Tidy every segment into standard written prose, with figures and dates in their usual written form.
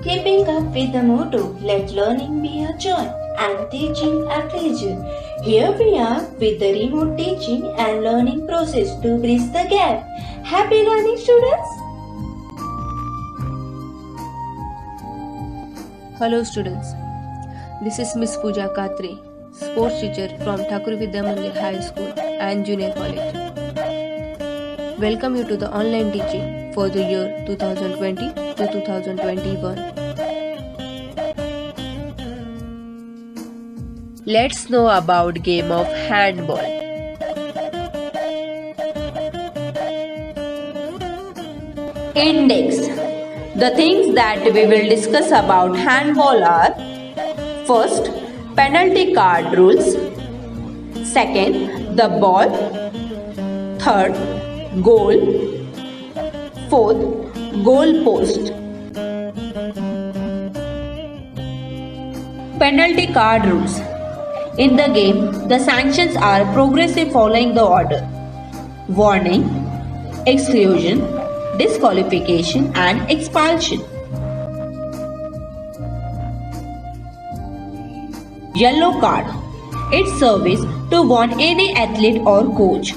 keeping up with the motto, let learning be a joy and teaching a pleasure. Here we are with the remote teaching and learning process to bridge the gap. Happy learning, students! Hello students, this is Miss Pooja Katre, sports teacher from Thakur Vidya Mandir High School and Junior College. Welcome you to the online teaching for the year 2020 to 2021. Let's know about game of handball. Index. The things that we will discuss about handball are: first, penalty card rules; second, the ball; third, goal; fourth, goal post. Penalty card rules. In the game, the sanctions are progressive following the order: warning, exclusion, disqualification and expulsion. Yellow card. Its service to warn any athlete or coach.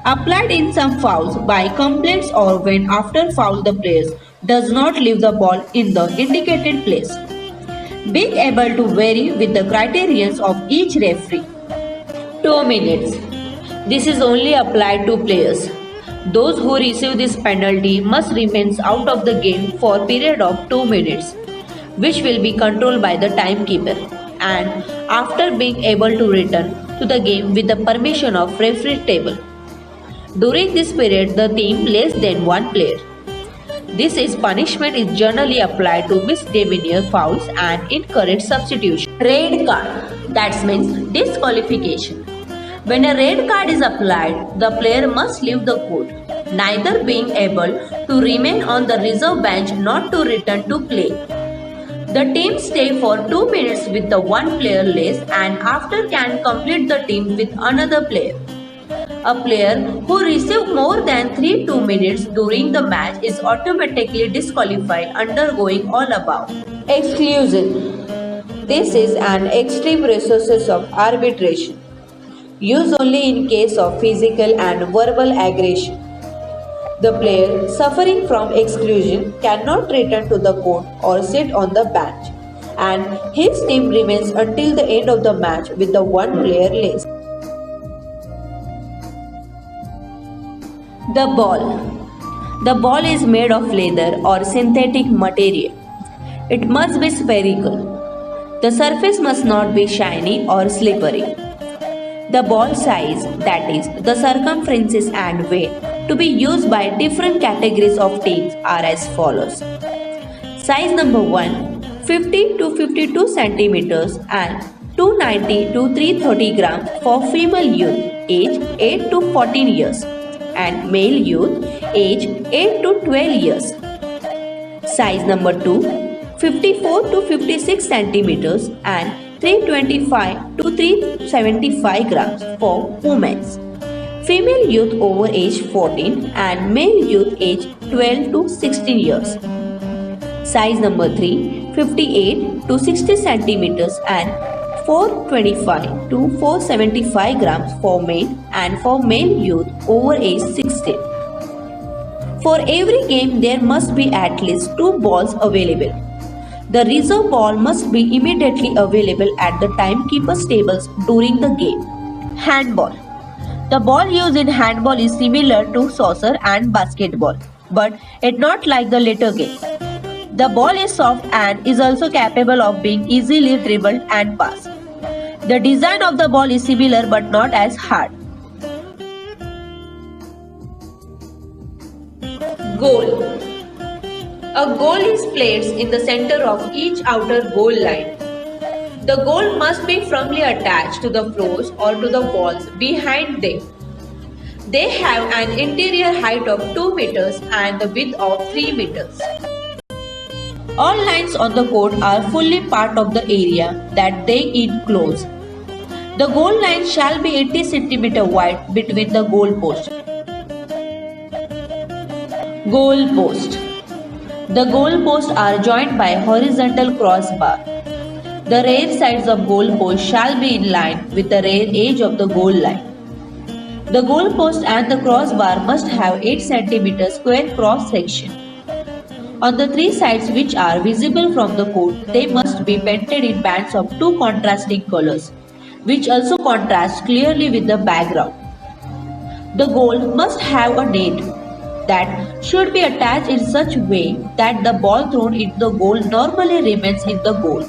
Applied in some fouls by complaints or when after foul the player does not leave the ball in the indicated place. Being able to vary with the criterions of each referee. 2 minutes. This is only applied to players. Those who receive this penalty must remain out of the game for a period of 2 minutes, which will be controlled by the timekeeper, and after being able to return to the game with the permission of referee table. During this period, the team less than one player. Punishment is generally applied to misdemeanor fouls and incorrect substitution. Red card. That means disqualification. When a red card is applied, the player must leave the court, neither being able to remain on the reserve bench nor to return to play. The team stay for 2 minutes with the one player less and after can complete the team with another player. A player who receives more than 2 minutes during the match is automatically disqualified undergoing all above. Exclusion. This is an extreme resource of arbitration, used only in case of physical and verbal aggression. The player suffering from exclusion cannot return to the court or sit on the bench, and his team remains until the end of the match with the one player less. The ball. The ball is made of leather or synthetic material. It must be spherical. The surface must not be shiny or slippery. The ball size, that is, the circumferences and weight to be used by different categories of teams are as follows. Size number 1, 50 to 52 centimeters and 290 to 330 grams for female youth age 8 to 14 years and male youth age 8 to 12 years. Size number 2, 54 to 56 centimeters and 325 to 375 grams for women. Female youth over age 14 and male youth age 12 to 16 years. Size number 3, 58 to 60 centimeters and 425 to 475 grams for men and for male youth over age 16. For every game there must be at least 2 balls available. The reserve ball must be immediately available at the timekeeper's tables during the game. Handball. The ball used in handball is similar to soccer and basketball, but it's not like the latter game. The ball is soft and is also capable of being easily dribbled and passed. The design of the ball is similar but not as hard. Goal. A goal is placed in the center of each outer goal line. The goal must be firmly attached to the floors or to the walls behind them. They have an interior height of 2 meters and the width of 3 meters. All lines on the court are fully part of the area that they enclose. The goal line shall be 80 cm wide between the goal posts. Goal post. The goalposts are joined by horizontal crossbar. The rear sides of goalpost shall be in line with the rear edge of the goal line. The goalpost and the crossbar must have 8 cm square cross section. On the 3 sides which are visible from the court, they must be painted in bands of 2 contrasting colors, which also contrast clearly with the background. The goal must have a net that should be attached in such a way that the ball thrown into the goal normally remains in the goal.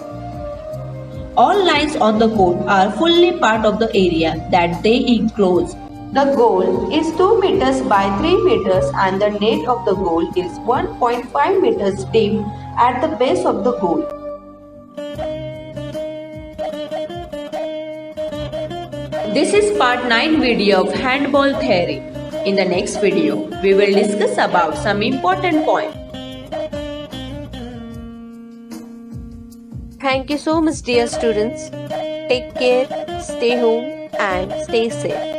All lines on the court are fully part of the area that they enclose. The goal is 2 meters by 3 meters and the net of the goal is 1.5 meters deep at the base of the goal. This is part 9 video of handball theory. In the next video, we will discuss about some important points. Thank you so much, dear students. Take care, stay home, and stay safe.